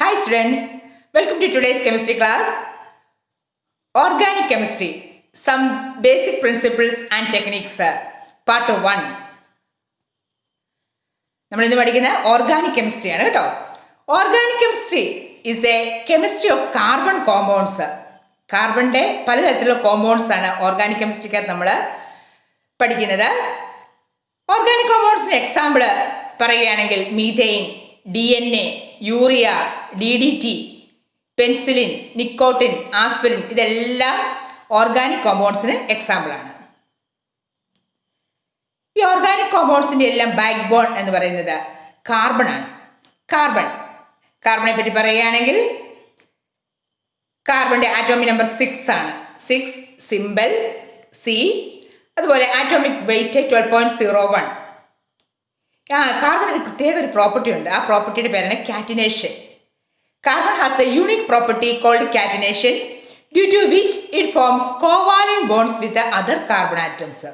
Hi students, welcome to today's chemistry class. Organic chemistry, some basic principles and techniques, part 1. നമ്മൾ ഇന്ന് പഠിക്കുന്ന organic chemistry ആണ് കേട്ടോ. Organic chemistry is a chemistry of carbon compounds. കാർബണിന്റെ പലതരത്തിലുള്ള compounds ആണ് organic കെമിസ്ട്രിക്കകത്ത് നമ്മൾ പഠിക്കുന്നത്. ഓർഗാനിക് കോമ്പൗണ്ട്സിന് എക്സാമ്പിൾ പറയുകയാണെങ്കിൽ methane, DNA, urea, DDT, penicillin, nicotine, aspirin ഇതെല്ലാം ഓർഗാനിക് കോമ്പൗണ്ട്സിന് എക്സാമ്പിളാണ്. ഈ ഓർഗാനിക് കോമ്പൗണ്ട്സിന്റെ എല്ലാം ബാക്ക് ബോൺ എന്ന് പറയുന്നത് കാർബൺ ആണ്. കാർബണെ പറ്റി പറയുകയാണെങ്കിൽ കാർബണിന്റെ ആറ്റോമിക് നമ്പർ 6 ആണ്. 6 സിമ്പൽ C. അതുപോലെ ആറ്റോമിക് വെയിറ്റ് 12.01. കാർബൺ പ്രത്യേക ഒരു പ്രോപ്പർട്ടി ഉണ്ട്. ആ പ്രോപ്പർട്ടിയുടെ പേരാണ് catenation. Carbon has a unique property called catenation due to which it forms covalent bonds with other carbon atoms.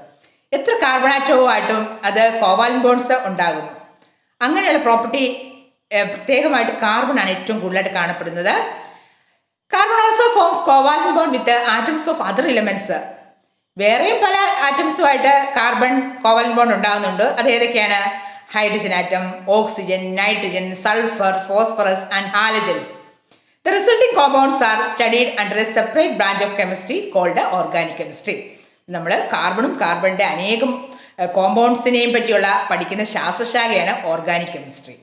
എത്ര കാർബൺ ആറ്റവുമായിട്ടും അത് കോവാലന്റ് ബോൺസ് ഉണ്ടാകുന്നു. അങ്ങനെയുള്ള പ്രോപ്പർട്ടി പ്രത്യേകമായിട്ട് കാർബൺ ആണ് ഏറ്റവും കൂടുതലായിട്ട് കാണപ്പെടുന്നത്. Carbon also forms covalent bond with atoms of other elements. വേറെയും പല ആറ്റംസുമായിട്ട് കാർബൺ കോവാലന്റ് ബോണ്ട് ഉണ്ടാകുന്നുണ്ട്. അത് ഏതൊക്കെയാണ്? Hydrogen atom, oxygen, nitrogen, sulphur, phosphorus and halogens. The resulting compounds are studied under a separate branch of chemistry called organic chemistry. നമ്മൾ കാർബണിന്റെ അനേകം കോമ്പൗണ്ട്സിനെയും പറ്റിയുള്ള പഠിക്കുന്ന ശാസ്ത്രശാഖയാണ് organic chemistry.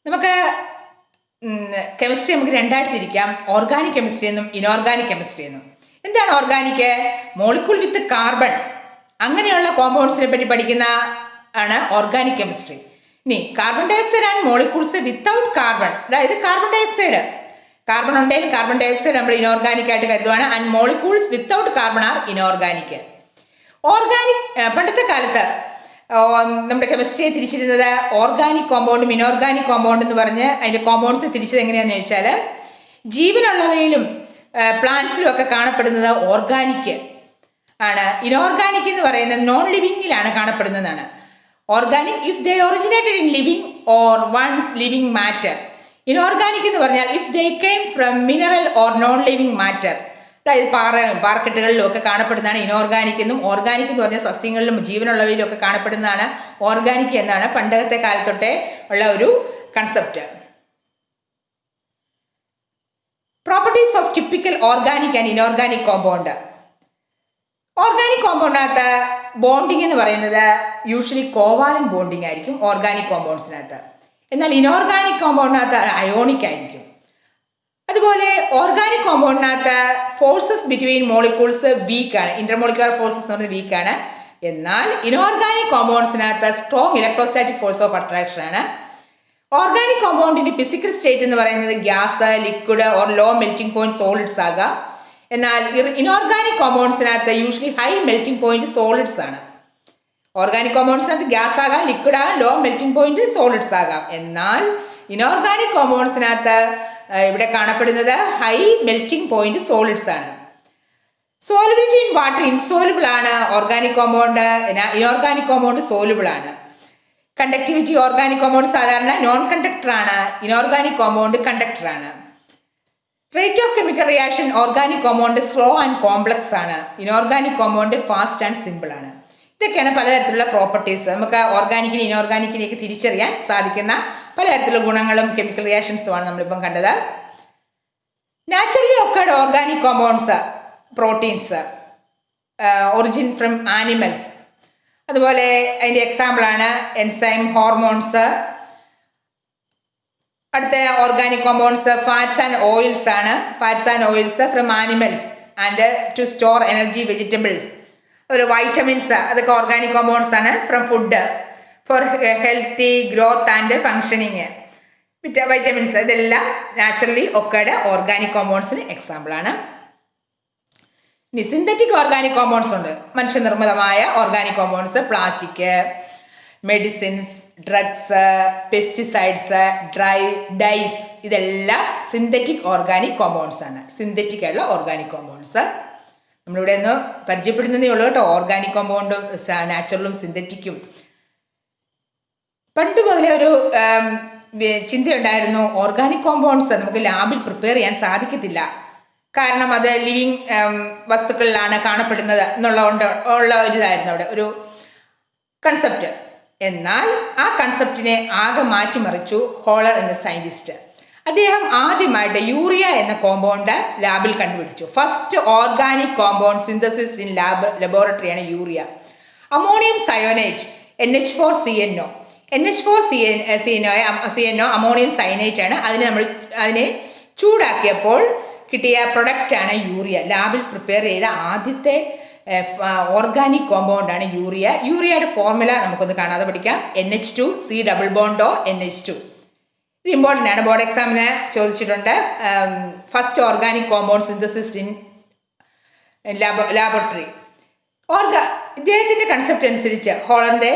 നമുക്ക് കെമിസ്ട്രി നമുക്ക് രണ്ടായിട്ട് തിരിക്കാം. ഓർഗാനിക് കെമിസ്ട്രി എന്നും ഇനോർഗാനിക് കെമിസ്ട്രി എന്നും. എന്താണ് ഓർഗാനിക്? മോളിക്യൂൾ വിത്ത് കാർബൺ അങ്ങനെയുള്ള കോമ്പൗണ്ട്സിനെ പറ്റി പഠിക്കുന്ന ആണ് ഓർഗാനിക് കെമിസ്ട്രി. ഇനി carbon dioxide and molecules without carbon, അതായത് കാർബൺ ഡയോക്സൈഡ്, കാർബൺ ഉണ്ടെങ്കിലും കാർബൺ ഡയോക്സൈഡ് നമ്മൾ ഇനോർഗാനിക് ആയിട്ട് കരുതുവാണ്. And molecules without carbon are inorganic. Organic പണ്ടത്തെ കാലത്ത് നമ്മുടെ കെമിസ്ട്രിയെ തിരിച്ചിരുന്നത് ഓർഗാനിക് കോമ്പൗണ്ടും ഇനോർഗാനിക് കോമ്പൗണ്ട് എന്ന് പറഞ്ഞ് അതിൻ്റെ കോമ്പൗണ്ട്സ് തിരിച്ചത് എങ്ങനെയാണെന്ന് ചോദിച്ചാൽ ജീവനുള്ളവയിലും പ്ലാന്റ്സിലും ഒക്കെ കാണപ്പെടുന്നത് ഓർഗാനിക് ആണ്. ഇനോർഗാനിക് എന്ന് പറയുന്നത് നോൺ ലിവിങ്ങിലാണ് കാണപ്പെടുന്നതാണ്. Organic if they originated in living or once living matter. Inorganic എന്ന് പറഞ്ഞാൽ if they came from mineral or non living matter, അതായത് പാറക്കെട്ടുകളിലും ഒക്കെ കാണപ്പെടുന്നതാണ് ഇനോർഗാനിക് എന്നും. ഓർഗാനിക് എന്ന് പറഞ്ഞാൽ സസ്യങ്ങളിലും ജീവനുള്ളവയിലും ഒക്കെ കാണപ്പെടുന്നതാണ് ഓർഗാനിക് എന്നാണ് പണ്ടത്തെ കാലത്തൊട്ടേ ഉള്ള ഒരു concept. Properties of typical organic and inorganic compound. Organic കോമ്പൗണ്ടിനകത്ത് ബോണ്ടിങ് എന്ന് പറയുന്നത് യൂഷ്വലി കോവാലന്റ് ബോണ്ടിങ് ആയിരിക്കും ഓർഗാനിക് കോമ്പൗണ്ട്സിനകത്ത്. എന്നാൽ ഇനോർഗാനിക് കോമ്പൗണ്ടിനകത്ത് അയോണിക് ആയിരിക്കും. അതുപോലെ ഓർഗാനിക് കോമ്പൗണ്ടിനകത്ത് ഫോഴ്സസ് ബിറ്റ്വീൻ മോളിക്യൂൾസ് വീക്ക് ആണ്. ഇന്റർമോളിക്കുലർ ഫോഴ്സസ് എന്ന് പറയുന്നത് വീക്ക് ആണ്. എന്നാൽ ഇനോർഗാനിക് കോമ്പൗണ്ട്സിനകത്ത് strong electrostatic force of attraction ആണ്. ഓർഗാനിക് കോമ്പൗണ്ടിന്റെ ഫിസിക്കൽ സ്റ്റേറ്റ് എന്ന് പറയുന്നത് gas, liquid or low melting point solids ആകാം. എന്നാൽ ഇനോർഗാനിക് കോമ്പൗണ്ട്സിനകത്ത് usually high melting point solids ആണ്. ഓർഗാനിക് കോമ്പൗണ്ട്സിനകത്ത് ഗ്യാസ് ആകാം, ലിക്വിഡ് ആകാം, ലോ മെൽറ്റിംഗ് പോയിന്റ് സോളിഡ്സ് ആകാം. എന്നാൽ ഇനോർഗാനിക് കോമ്പൗണ്ട്സിനകത്ത് ഇവിടെ കാണപ്പെടുന്നത് ഹൈ മെൽറ്റിംഗ് പോയിന്റ് സോളിഡ്സ് ആണ്. സോലുബിലിറ്റി ഇൻ വാട്ടർ ഇൻസോലുബിൾ ആണ് organic compound. Inorganic compound soluble ആണ്. കണ്ടക്ടിവിറ്റി ഓർഗാനിക് കോമ്പൗണ്ട് സാധാരണ നോൺ കണ്ടക്ടർ ആണ്. ഇനോർഗാനിക് കോമ്പൗണ്ട് കണ്ടക്ടർ ആണ്. Rate of chemical reaction organic compound slow and complex ആണ്. Inorganic compound fast and simple ആണ്. ഇതൊക്കെയാണ് പലതരത്തിലുള്ള properties. നമുക്ക് ഓർഗാനിക്കിനെ ഇനോർഗാനിക്കിനെയൊക്കെ തിരിച്ചറിയാൻ സാധിക്കുന്ന പലതരത്തിലുള്ള ഗുണങ്ങളും കെമിക്കൽ റിയാക്ഷൻസുമാണ് നമ്മളിപ്പം കണ്ടത്. Naturally occurred organic compounds, proteins, origin from animals. അതുപോലെ അതിൻ്റെ എക്സാമ്പിളാണ് എൻസൈം, ഹോർമോൺസ്. അടുത്ത organic compounds fats and oils ആണ്. Fats and oils from animals and to store energy vegetables. ഒരു വൈറ്റമിൻസ്, അതൊക്കെ ഓർഗാനിക് കോമ്പൗണ്ട്സ് ആണ്. From food for healthy growth and functioning. Vitamins ഇതെല്ലാം naturally occurred organic കോമ്പൗണ്ട്സിന് example ആണ്. ഇനി synthetic organic compounds ഉണ്ട്. മനുഷ്യനിർമ്മിതമായ organic compounds, plastic, medicines, drugs, pesticides, dyes ഇതെല്ലാം സിന്തറ്റിക് ഓർഗാനിക് കോമ്പൗണ്ട്സ് ആണ്. സിന്തറ്റിക് ആയിട്ടുള്ള ഓർഗാനിക് കോമ്പൗണ്ട്സ് നമ്മളിവിടെ ഒന്ന് പരിചയപ്പെടുന്നതേ ഉള്ളൂ കേട്ടോ. ഓർഗാനിക് കോമ്പൗണ്ടും നാച്ചുറലും സിന്തറ്റിക്കും പണ്ട് മുതലേ ഒരു ചിന്തയുണ്ടായിരുന്നു, ഓർഗാനിക് കോമ്പൗണ്ട്സ് നമുക്ക് ലാബിൽ പ്രിപ്പയർ ചെയ്യാൻ സാധിക്കത്തില്ല, കാരണം അത് ലിവിങ് വസ്തുക്കളിലാണ് കാണപ്പെടുന്നത് എന്നുള്ളതുകൊണ്ട് ഉള്ള ഒരു ഇതായിരുന്നു അവിടെ ഒരു കൺസെപ്റ്റ്. എന്നാൽ ആ കൺസെപ്റ്റിനെ ആകെ മാറ്റിമറിച്ചു ഹോളർ എന്ന സയന്റിസ്റ്റ്. അദ്ദേഹം ആദ്യമായിട്ട് യൂറിയ എന്ന കോമ്പൗണ്ട് ലാബിൽ കണ്ടുപിടിച്ചു. First organic compound synthesis in ലബോറട്ടറിയാണ് urea. Ammonium cyanate NH4CNO NH4CNO ammonium cyanate ആണ്. അതിനെ ചൂടാക്കിയപ്പോൾ കിട്ടിയ പ്രൊഡക്റ്റാണ് യൂറിയ. ലാബിൽ പ്രിപ്പയർ ചെയ്ത ആദ്യത്തെ ഓർഗാനിക് കോമ്പൗണ്ടാണ് യൂറിയ. യൂറിയയുടെ ഫോർമുല നമുക്കൊന്ന് കാണാതെ പഠിക്കാം. NH2C ഡബിൾ ബോണ്ടോ NH2. ഇത് ഇമ്പോർട്ടൻ്റ് ആണ്, ബോർഡ് എക്സാമിന് ചോദിച്ചിട്ടുണ്ട്. First organic compound synthesis in laboratory. ഇദ്ദേഹത്തിൻ്റെ കൺസെപ്റ്റ് അനുസരിച്ച്, ഹോളറിൻ്റെ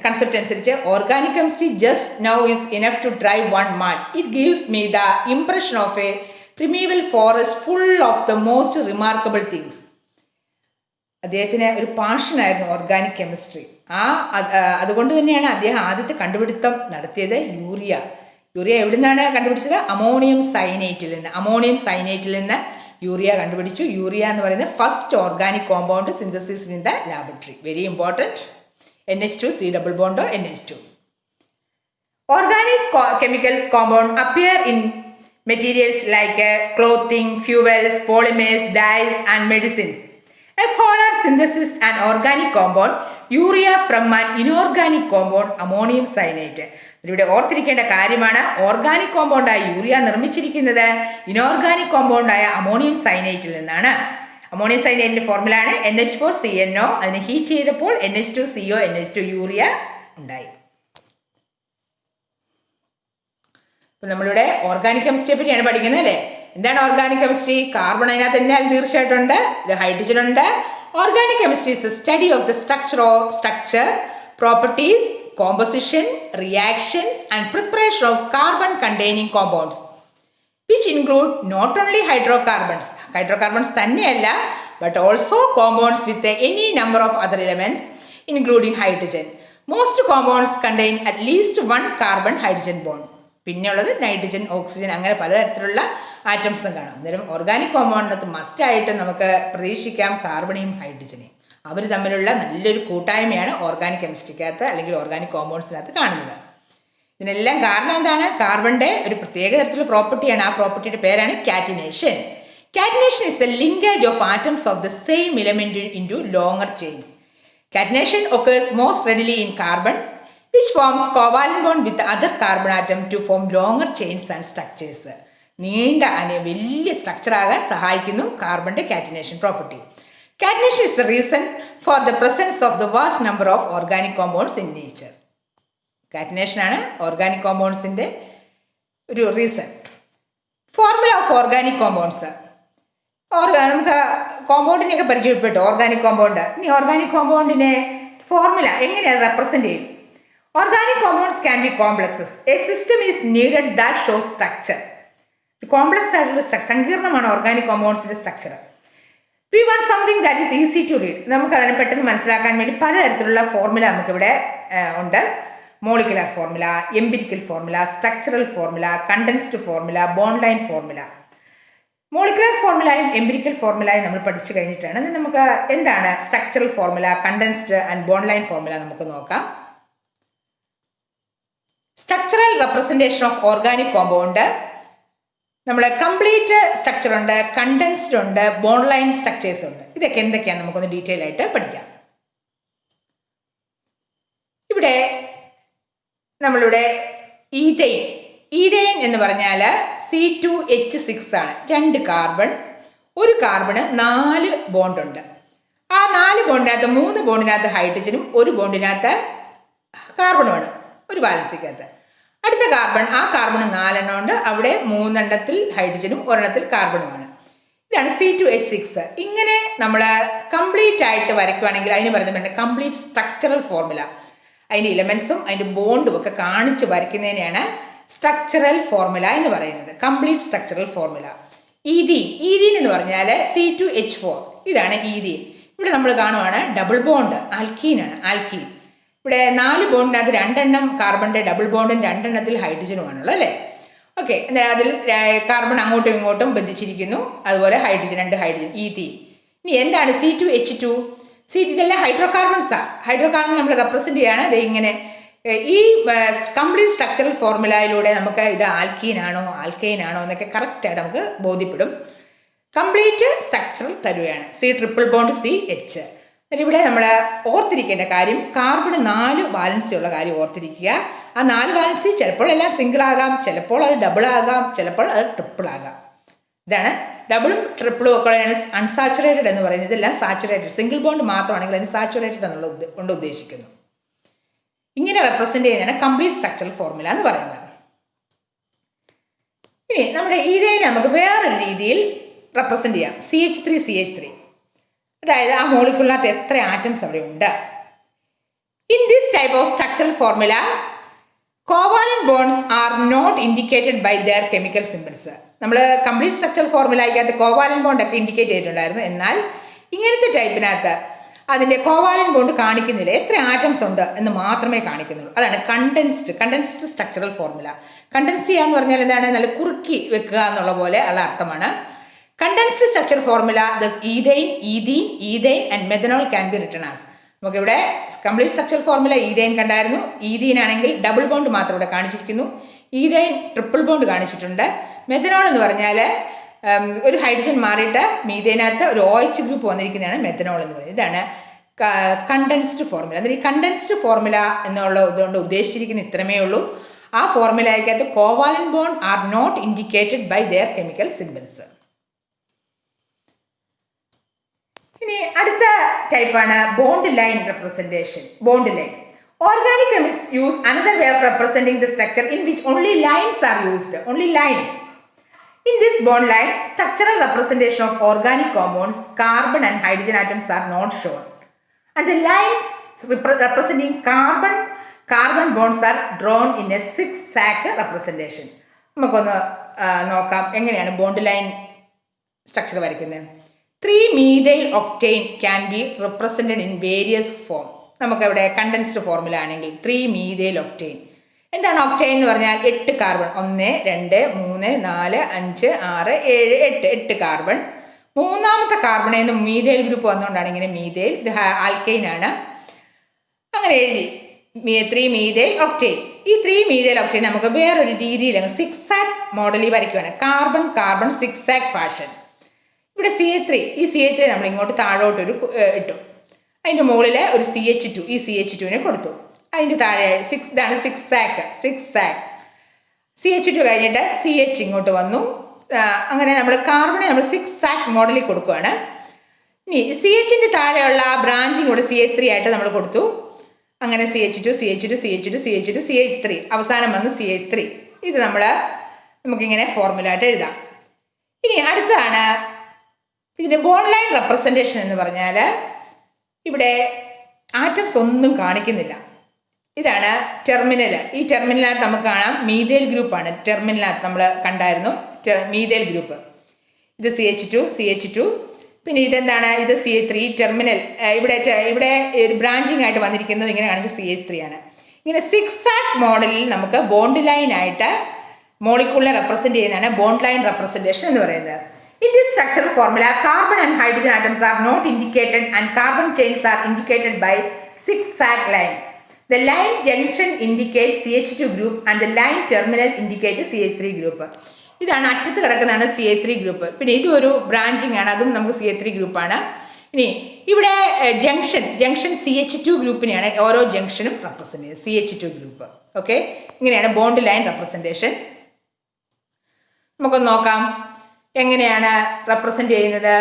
കൺസെപ്റ്റ് അനുസരിച്ച്, organic chemistry just now is enough to drive one man. It gives me the impression of a primeval forest full of the most remarkable things. അദ്ദേഹത്തിന് ഒരു പാഷനായിരുന്നു organic chemistry. അതുകൊണ്ട് തന്നെയാണ് അദ്ദേഹം ആദ്യത്തെ കണ്ടുപിടുത്തം നടത്തിയത് യൂറിയ. യൂറിയ എവിടെ നിന്നാണ് കണ്ടുപിടിച്ചത്? അമോണിയം സൈനൈറ്റിൽ നിന്ന് യൂറിയ കണ്ടുപിടിച്ചു. യൂറിയ എന്ന് പറയുന്നത് first organic compound synthesis in the laboratory. Very important. NH2C double ബോണ്ടോ NH2. Organic chemicals compound appear in materials like clothing, fuels, polymers, dyes and medicines. If Hooler synthesized an organic compound urea from an inorganic compound ammonium cyanide. ഇവിടെ ഓർത്തിരിക്കേണ്ട കാര്യമാണ്, organic കോമ്പൗണ്ടായ urea നിർമ്മിച്ചിരിക്കുന്നത് inorganic കോമ്പൗണ്ടായ ammonium സൈനൈറ്റിൽ നിന്നാണ്. Ammonium സൈനൈറ്റിന്റെ formula ആണ് NH4CNO. അതിനെ heat ചെയ്തപ്പോൾ NH2CO NH2 urea ഉണ്ടായി. ഇപ്പൊ നമ്മളിവിടെ ഓർഗാനിക് കെമിസ്ട്രിയെ പറ്റിയാണ് പഠിക്കുന്നത് അല്ലേ? എന്താണ് ഓർഗാനിക് കെമിസ്ട്രി? കാർബൺ അതിനകത്ത് തന്നെ തീർച്ചയായിട്ടുണ്ട്, ഇത് ഹൈഡ്രജൻ ഉണ്ട്. Organic chemistry is the study of the structure, properties, composition, reactions and preparation of carbon containing compounds which include not only hydrocarbons തന്നെയല്ല, but also compounds with any number of other elements including hydrogen. Most compounds contain at least one carbon hydrogen bond. പിന്നെയുള്ളത് nitrogen, oxygen, അങ്ങനെ പലതരത്തിലുള്ള ആറ്റംസും കാണാം. അന്നേരം organic കോമ്പൗണ്ടിനകത്ത് മസ്റ്റായിട്ട് നമുക്ക് പ്രതീക്ഷിക്കാം കാർബണയും ഹൈഡ്രജനെയും. അവർ തമ്മിലുള്ള നല്ലൊരു കൂട്ടായ്മയാണ് ഓർഗാനിക് കെമിസ്ട്രിക്കകത്ത് അല്ലെങ്കിൽ ഓർഗാനിക് കോമ്പൗണ്ട്സിനകത്ത് കാണുന്നത്. ഇതിനെല്ലാം കാരണം എന്താണ്? കാർബണിൻ്റെ ഒരു പ്രത്യേക തരത്തിലുള്ള പ്രോപ്പർട്ടിയാണ്. ആ പ്രോപ്പർട്ടിയുടെ പേരാണ് catenation. Catenation is the linkage of atoms of the same element into longer chains. Catenation occurs most readily in carbon, which forms covalent bond with the other carbon atom to form longer chains and structures. നീണ്ട വലിയ structure ആകാൻ സഹായിക്കുന്നു കാർബണിന്റെ catenation property. Catenation is the reason for the presence of the vast number of organic compounds in nature. Catenation ആണ് organic കോമ്പൗണ്ട്സിൻ്റെ ഒരു reason. Formula of organic compounds. നമുക്ക് കോമ്പൗണ്ടിനെയൊക്കെ പരിചയപ്പെട്ടു, ഓർഗാനിക് കോമ്പൗണ്ട്. ഇനി ഓർഗാനിക് കോമ്പൗണ്ടിനെ ഫോർമുല എങ്ങനെയാണ് റെപ്രസെൻറ്റ് ചെയ്യും? Organic compounds can be complexes. A system is needed that shows structure. Complex ആയിട്ടുള്ള സങ്കീർണമാണ് ഓർഗാനിക് കോമ്പൗണ്ട്സിൻ്റെ structure. We want something that is easy to read. നമുക്ക് അതിനെ പെട്ടെന്ന് മനസ്സിലാക്കാൻ വേണ്ടി പലതരത്തിലുള്ള ഫോർമുല നമുക്കിവിടെ ഉണ്ട്. Molecular formula, empirical formula, structural formula, condensed formula, bond line formula. Molecular ഫോർമുലയും എംപിരിക്കൽ ഫോർമുലയും നമ്മൾ പഠിച്ചു കഴിഞ്ഞിട്ടാണ് നമുക്ക് എന്താണ് structural formula, condensed and bond line formula നമുക്ക് നോക്കാം. Structural representation of organic compound. നമ്മൾ കംപ്ലീറ്റ് സ്ട്രക്ചർ ഉണ്ട്, കണ്ടൻസ്ഡ് ഉണ്ട്, ബോണ്ട് ലൈൻ സ്ട്രക്ചേഴ്സ് ഉണ്ട്. ഇതൊക്കെ എന്തൊക്കെയാണ് നമുക്കൊന്ന് ഡീറ്റെയിൽ ആയിട്ട് പഠിക്കാം. ഇവിടെ നമ്മളിവിടെ ഈഥെയിൻ എന്ന് പറഞ്ഞാൽ C2H6 ആണ്. 2 കാർബൺ, ഒരു കാർബണ് 4 ബോണ്ടുണ്ട്. ആ 4 ബോണ്ടിനകത്ത് 3 ബോണ്ടിനകത്ത് ഹൈഡ്രജനും 1 ബോണ്ടിനകത്ത് കാർബണുമാണ് ഒരു ബാലൻസിക്കകത്ത്. അടുത്ത കാർബൺ, ആ കാർബൺ 4 ഉണ്ട്, അവിടെ 3 ഹൈഡ്രജനും 1 കാർബണുമാണ്. ഇതാണ് C2H6. ഇങ്ങനെ നമ്മൾ കംപ്ലീറ്റ് ആയിട്ട് വരയ്ക്കുകയാണെങ്കിൽ അതിന് പറയുന്നത് കംപ്ലീറ്റ് സ്ട്രക്ചറൽ ഫോർമുല. അതിൻ്റെ ഇലമെൻസും അതിൻ്റെ ബോണ്ടും ഒക്കെ കാണിച്ച് വരയ്ക്കുന്നതിനെയാണ് സ്ട്രക്ചറൽ ഫോർമുല എന്ന് പറയുന്നത്. Complete structural formula. ഈഥീൻ എന്ന് പറഞ്ഞാൽ C2H4. ഇതാണ് ഈഥീൻ. ഇവിടെ നമ്മൾ കാണുവാണ് ഡബിൾ ബോണ്ട്, ആൽക്കീനാണ്. ആൽക്കീൻ ഇവിടെ 4 ബോണ്ടിനകത്ത് 2 എണ്ണം കാർബണിൻ്റെ ഡബിൾ ബോണ്ടും 2 എണ്ണത്തിൽ ഹൈഡ്രജനുമാണുള്ളത് അല്ലേ. ഓക്കെ, എന്നാൽ അതിൽ കാർബൺ അങ്ങോട്ടും ഇങ്ങോട്ടും ബന്ധിച്ചിരിക്കുന്നു. അതുപോലെ ഹൈഡ്രജൻ, 2 ഹൈഡ്രജൻ, ഈഥീൻ. ഇനി എന്താണ് C2H2? ഇതെല്ലാം ഹൈഡ്രോകാർബൺസാണ്. ഹൈഡ്രോകാർബൺ നമ്മൾ റെപ്രസെൻറ്റ് ചെയ്യാണ് അത് ഇങ്ങനെ. ഈ കംപ്ലീറ്റ് സ്ട്രക്ചറൽ ഫോർമുലയിലൂടെ നമുക്ക് ഇത് ആൽക്കീൻ ആണോ ആൽക്കൈൻ ആണോ എന്നൊക്കെ കറക്റ്റായിട്ട് നമുക്ക് ബോധ്യപ്പെടും. കംപ്ലീറ്റ് സ്ട്രക്ചറൽ തരുകയാണ്. C∼Bond CH. ഇവിടെ നമ്മൾ ഓർത്തിരിക്കേണ്ട കാര്യം, കാർബൺ 4 വാലൻസി ഉള്ള കാര്യം ഓർത്തിരിക്കുക. ആ 4 വാലൻസി ചിലപ്പോൾ എല്ലാം സിംഗിൾ ആകാം, ചിലപ്പോൾ അത് ഡബിൾ ആകാം, ചിലപ്പോൾ അത് ട്രിപ്പിൾ ആകാം. ഇതാണ് ഡബിളും ട്രിപ്പിളും ഒക്കെ അൺസാച്ചുറേറ്റഡ് എന്ന് പറയുന്നത്. ഇതെല്ലാം സാച്ചുറേറ്റഡ്. സിംഗിൾ ബോണ്ട് മാത്രമാണെങ്കിൽ അതിന് സാച്ചുറേറ്റഡ് എന്നുള്ളത് കൊണ്ട് ഉദ്ദേശിക്കുന്നു. ഇങ്ങനെ റെപ്രസെന്റ് ചെയ്യുന്നതാണ് കംപ്ലീറ്റ് സ്ട്രക്ചറൽ ഫോർമുല എന്ന് പറയുന്നത്. ഇനി നമ്മുടെ ഈഥൈനെ നമുക്ക് വേറൊരു രീതിയിൽ റെപ്രസെന്റ് ചെയ്യാം. CH3CH3. അതായത് ആ മോളിക്യൂളിനകത്ത് എത്ര ആറ്റംസ് അവിടെ ഉണ്ട്. In this type of structural formula covalent bonds are not indicated by their chemical symbols. നമ്മൾ കംപ്ലീറ്റ് സ്ട്രക്ചറൽ ഫോർമുലയ്ക്കകത്ത് കോവാലന്റ് ബോണ്ട് ഒക്കെ ഇൻഡിക്കേറ്റ് ചെയ്തിട്ടുണ്ടായിരുന്നു. എന്നാൽ ഇങ്ങനത്തെ ടൈപ്പിനകത്ത് അതിൻ്റെ കോവാലന്റ് ബോണ്ട് കാണിക്കുന്നില്ല, എത്ര ആറ്റംസ് ഉണ്ട് എന്ന് മാത്രമേ കാണിക്കുന്നുള്ളൂ. അതാണ് കണ്ടൻസ്ഡ് സ്ട്രക്ചറൽ ഫോർമുല. കണ്ടൻസ് ചെയ്യുക എന്ന് പറഞ്ഞാൽ എന്താണ്? നല്ല കുറുക്കി വെക്കുക എന്നുള്ള പോലെ ഉള്ള അർത്ഥമാണ്. Condensed structure formula thus ethyne and methanol can be written as. നമുക്കിവിടെ കംപ്ലീറ്റ് സ്ട്രക്ചർ ഫോർമുല ഈഥൈൻ കണ്ടായിരുന്നു. ഈഥീൻ ആണെങ്കിൽ ഡബിൾ ബോണ്ട് മാത്രം ഇവിടെ കാണിച്ചിരിക്കുന്നു. ഈഥൈൻ ട്രിപ്പിൾ ബോണ്ട് കാണിച്ചിട്ടുണ്ട്. മെഥനോൾ എന്ന് പറഞ്ഞാൽ ഒരു ഹൈഡ്രജൻ മാറിയിട്ട് മീഥേനകത്ത് ഒരു OH ഗ്രൂപ്പ് വന്നിരിക്കുന്നതാണ് മെഥനോൾ എന്ന് പറയുന്നത്. ഇതാണ് കണ്ടൻസ്ഡ് ഫോർമുല. എന്നാൽ ഈ കണ്ടൻസ്ഡ് ഫോർമുല എന്നുള്ള ഇതുകൊണ്ട് ഉദ്ദേശിച്ചിരിക്കുന്ന ഇത്രമേ ഉള്ളൂ. ആ ഫോർമുലയ്ക്കകത്ത് covalent bond are not indicated by their chemical symbols. ഇനി അടുത്ത ടൈപ്പാണ് bond line representation. Bond line. Organic chemists use another way of representing the structure in which only lines are used. Only lines. In this bond line, structural representation of organic compounds, carbon and hydrogen atoms are not shown. And the line representing carbon bonds are drawn in a zigzag representation. നമുക്കൊന്ന് നോക്കാം എങ്ങനെയാണ് bond line structure വരയ്ക്കുന്നത്. 3-methyl octane can be represented in various form. നമുക്കവിടെ condensed formula ആണെങ്കിൽ 3-methyl octane. എന്താണ് octane എന്ന് പറഞ്ഞാൽ? 8 carbon. 1, 2, 3, 4, 5, 6, 7, 8 carbon. മൂന്നാമത്തെ കാർബണിൽ നിന്ന് മീഥൈൽ ഗ്രൂപ്പ് വന്നുകൊണ്ടാണ് ഇങ്ങനെ മീഥൈൽ. ഇത് ആൽക്കൈൻ ആണ്. അങ്ങനെ എഴുതി 3-methyl octane. ഈ 3-methyl octane നമുക്ക് വേറൊരു രീതിയിൽ സിക്സാക് മോഡലിൽ വരയ്ക്കുകയാണ്. Carbon zigzag fashion. ഇവിടെ CH3, ഈ CH3 നമ്മൾ ഇങ്ങോട്ട് താഴോട്ടൊരു ഇട്ടു. അതിൻ്റെ മുകളിൽ ഒരു CH2, ഈ CH2നെ കൊടുത്തു. അതിൻ്റെ താഴെ ഇതാണ് സിക്സാക്. CH2 കഴിഞ്ഞിട്ട് CH ഇങ്ങോട്ട് വന്നു. അങ്ങനെ നമ്മൾ കാർബണെ നമ്മൾ സിക്സാക് മോഡലിൽ കൊടുക്കുകയാണ്. ഇനി CHൻ്റെ താഴെയുള്ള ആ ബ്രാഞ്ചിങ് കൂടെ CH3 ആയിട്ട് നമ്മൾ കൊടുത്തു. അങ്ങനെ CH2 അവസാനം വന്ന് CH3. ഇത് നമുക്കിങ്ങനെ ഫോർമുല ആയിട്ട് എഴുതാം. ഇനി അടുത്താണ് ഇതിൻ്റെ ബോണ്ട് ലൈൻ റെപ്രസെൻറ്റേഷൻ എന്ന് പറഞ്ഞാൽ ഇവിടെ ആറ്റംസ് ഒന്നും കാണിക്കുന്നില്ല. ഇതാണ് ടെർമിനൽ. ഈ ടെർമിനലിനകത്ത് നമുക്ക് കാണാം മീഥൈൽ ഗ്രൂപ്പാണ്. ടെർമിനലിനകത്ത് നമ്മൾ കണ്ടായിരുന്നു മീഥൈൽ ഗ്രൂപ്പ്. ഇത് CH2. പിന്നെ ഇതെന്താണ്? ഇത് CH3. ടെർമിനൽ ഇവിടെ ഒരു ബ്രാഞ്ചിങ് ആയിട്ട് വന്നിരിക്കുന്നത് ഇങ്ങനെ കാണിച്ച് CH3 ആണ്. ഇങ്ങനെ സിക്സാക് മോഡലിൽ നമുക്ക് ബോണ്ട് ലൈൻ ആയിട്ട് മോളിക്യൂളിനെ റെപ്രസെൻറ്റ് ചെയ്യുന്നതാണ് ബോണ്ട് ലൈൻ റെപ്രസെൻറ്റേഷൻ എന്ന് പറയുന്നത്. In this structural formula, carbon and hydrogen atoms are not indicated and carbon chains are indicated by zigzag lines. The line junction indicates CH2 group and the line terminal indicates CH3 group. ഇതാണ് അറ്റത്ത് കിടക്കുന്നതാണ് CH3 group. പിന്നെ ഇതൊരു branching ആണ്, അതും നമുക്ക് CH3 ഗ്രൂപ്പാണ്. ഇനി ഇവിടെ ജംഗ്ഷൻ CH2 ഗ്രൂപ്പിനെയാണ് ഓരോ ജംഗ്ഷനും റെപ്രസെൻറ്റ് ചെയ്യുന്നത്. CH2 group. ഓക്കെ, ഇങ്ങനെയാണ് ബോണ്ട് ലൈൻ റെപ്രസെൻറ്റേഷൻ. നമുക്കൊന്ന് നോക്കാം എങ്ങനെയാണ് റെപ്രസെൻറ്റ് ചെയ്യുന്നത്.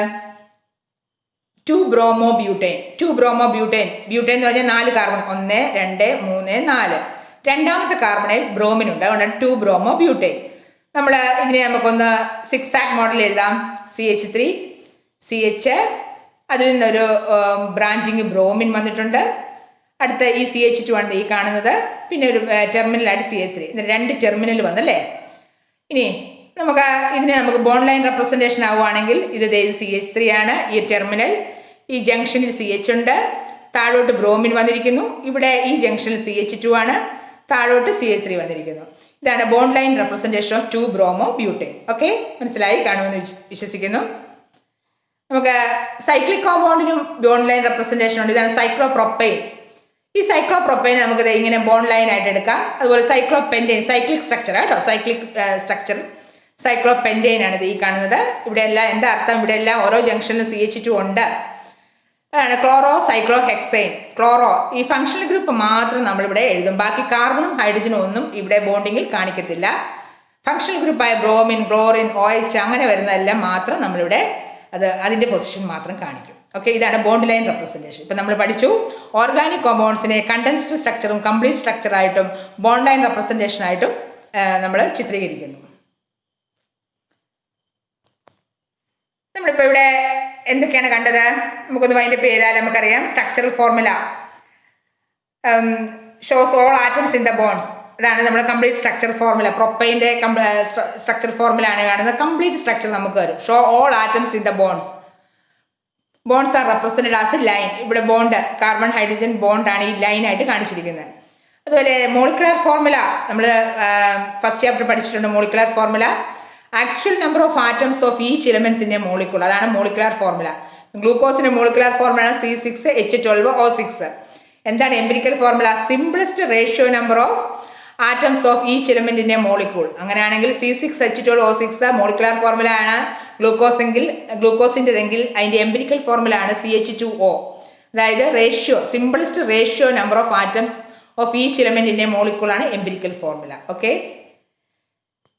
2-bromobutane. ബ്യൂട്ടൈൻ എന്ന് പറഞ്ഞാൽ 4 കാർബൺ. 1, 2, 3, 4. രണ്ടാമത്തെ കാർബണിൽ ബ്രോമിനുണ്ട്. അതുകൊണ്ടാണ് 2-bromobutane. നമ്മൾ ഇതിനെ നമുക്കൊന്ന് സിക്സാക് മോഡൽ എഴുതാം. CH3, CH, അതിൽ നിന്നൊരു ബ്രാഞ്ചിങ് ബ്രോമിൻ വന്നിട്ടുണ്ട്. അടുത്ത ഈ CH2 ആണ് ഈ കാണുന്നത്. പിന്നെ ഒരു ടെർമിനലായിട്ട് CH3. 2 ടെർമിനൽ വന്നല്ലേ. ഇനി നമുക്ക് ബോണ്ട് ലൈൻ റെപ്രസെൻറ്റേഷൻ ആവുകയാണെങ്കിൽ ഇത് CH3 ആണ്. ഈ ടെർമിനൽ, ഈ ജംഗ്ഷനിൽ CH ഉണ്ട്. താഴോട്ട് ബ്രോമിൻ വന്നിരിക്കുന്നു. ഇവിടെ ഈ ജംഗ്ഷനിൽ CH2 ആണ്, താഴോട്ട് CH3 വന്നിരിക്കുന്നു. ഇതാണ് bond line representation of two bromo butane. Okay, മനസ്സിലായി കാണുമെന്ന് വിശ്വസിക്കുന്നു. നമുക്ക് സൈക്ലിക് കോമ്പൗണ്ടിനും ബോണ്ട് ലൈൻ റെപ്രസെൻറ്റേഷൻ ഉണ്ട്. ഇതാണ് സൈക്ലോപ്രൊപ്പൈൻ. ഈ സൈക്ലോപ്രൊപ്പൈൻ നമുക്ക് ഇങ്ങനെ ബോണ്ട് ലൈൻ ആയിട്ട് എടുക്കാം. അതുപോലെ സൈക്ലോപെൻറ്റൈൻ, സൈക്ലിക് സ്ട്രക്ചർ കേട്ടോ, സൈക്ലിക് സ്ട്രക്ചർ സൈക്ലോപെൻറ്റൈൻ ആണ് ഇത് ഈ കാണുന്നത്. ഇവിടെ എല്ലാം എന്താ അർത്ഥം, ഇവിടെ എല്ലാം ഓരോ ജംഗ്ഷനിലും CH2 ഉണ്ട്. അതാണ് ക്ലോറോ സൈക്ലോ ഹെക്സൈൻ. ക്ലോറോ ഈ ഫങ്ഷണൽ ഗ്രൂപ്പ് മാത്രം നമ്മളിവിടെ എഴുതും, ബാക്കി കാർബണും ഹൈഡ്രജനും ഒന്നും ഇവിടെ ബോണ്ടിങ്ങിൽ കാണിക്കത്തില്ല. ഫങ്ഷണൽ ഗ്രൂപ്പായ ബ്രോമിൻ, ക്ലോറിൻ, OH അങ്ങനെ വരുന്നതെല്ലാം മാത്രം നമ്മളിവിടെ അതിൻ്റെ പൊസിഷൻ മാത്രം കാണിക്കും. ഓക്കെ, ഇതാണ് ബോണ്ട് ലൈൻ റെപ്രസെൻറ്റേഷൻ. ഇപ്പം നമ്മൾ പഠിച്ചു ഓർഗാനിക് കോമ്പൗണ്ട്സിനെ കണ്ടൻസ്ഡ് സ്ട്രക്ചറും കംപ്ലീറ്റ് സ്ട്രക്ചറായിട്ടും ബോണ്ട് ലൈൻ റെപ്രസെൻറ്റേഷനായിട്ടും നമ്മൾ ചിത്രീകരിക്കുന്നു. നമ്മളിപ്പോൾ ഇവിടെ എന്തൊക്കെയാണ് കണ്ടത്, നമുക്കൊന്ന് വൈൻഡപ്പ് ചെയ്താൽ നമുക്കറിയാം. Structural formula shows all atoms in the bonds. അതാണ് നമ്മുടെ കംപ്ലീറ്റ് സ്ട്രക്ചർ ഫോർമുല. പ്രൊപ്പൈൻ്റെ സ്ട്രക്ചർ ഫോർമുല ആണ് കാണുന്നത്. കംപ്ലീറ്റ് സ്ട്രക്ചർ നമുക്ക് വരും. Show all atoms in the bonds. Bonds are represented as line. ഇവിടെ ബോണ്ട് കാർബൺ ഹൈഡ്രജൻ ബോണ്ടാണ് ഈ ലൈനായിട്ട് കാണിച്ചിരിക്കുന്നത്. അതുപോലെ മോളിക്കുലർ ഫോർമുല നമ്മൾ ഫസ്റ്റ് ചാപ്റ്റർ പഠിച്ചിട്ടുണ്ട്. Molecular formula actual number of atoms of each elements in a molecule. അതാണ് മോളിക്കുലർ ഫോർമുല. ഗ്ലൂക്കോസിന്റെ മോളിക്കുലർ ഫോർമുല C6H12O6. എന്താണ് empirical formula? Simplest ratio number of atoms of each element in a molecule. അങ്ങനെയാണെങ്കിൽ C6H12O6 molecular formula ആണ് ഗ്ലൂക്കോസിൻ്റെതെങ്കിൽ അതിൻ്റെ empirical formula ആണ് CH2O. അതായത് ratio, simplest ratio number of atoms of each element in a molecule ആണ് empirical formula. Okay,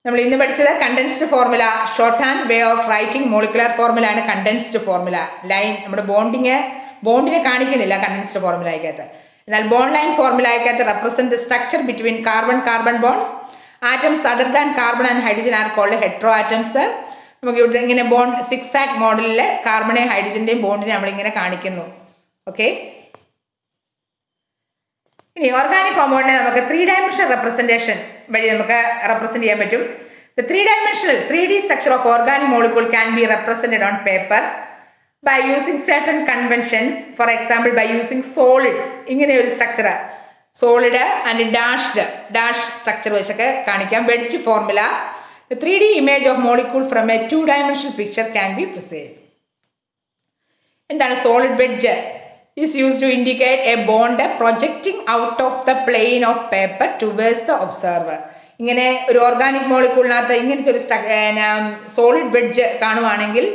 നമ്മൾ ഇന്ന് പഠിച്ചത് condensed formula. Shorthand way of writing molecular formula ആണ് കണ്ടൻസ്ഡ് ഫോർമുല. ലൈൻ നമ്മുടെ ബോണ്ടിനെ കാണിക്കുന്നില്ല കണ്ടൻസ്ഡ് ഫോർമുലയ്ക്കകത്ത്. എന്നാൽ ബോണ്ട് ലൈൻ ഫോർമുലയ്ക്കകത്ത് represent structure between carbon bonds. Atoms other than carbon and hydrogen are called hetero atoms. നമുക്ക് ഇവിടെ ഇങ്ങനെ ബോണ്ട് 6 ആറ്റ് മോഡലിൽ കാർബണെ ഹൈഡ്രജന്റെയും ബോണ്ടിനെ നമ്മളിങ്ങനെ കാണിക്കുന്നു. ഓക്കെ, ഇനി ഓർഗാനിക് കോമ്പൗണ്ടിനെ നമുക്ക് 3-dimensional റെപ്രസെൻറ്റേഷൻ വഴി നമുക്ക് റെപ്രസെന്റ് ചെയ്യാൻ പറ്റും. The 3-dimensional 3D structure of organic molecule can be represented on paper by using certain conventions. For example, by using solid ഇങ്ങനെ ഒരു structure, solid and dash structure വെച്ചൊക്കെ കാണിക്കാം. Wedge formula. The 3D image of molecule from a 2-dimensional picture can be preserved. എന്താണ് solid wedge? is used to indicate a bond projecting out of the plane of paper towards the observer. ഇങ്ങനെ ഒരു organic മോളിക്യൂളിനകത്ത് ഇങ്ങനത്തെ ഒരു solid wedge കാണുവാണെങ്കിൽ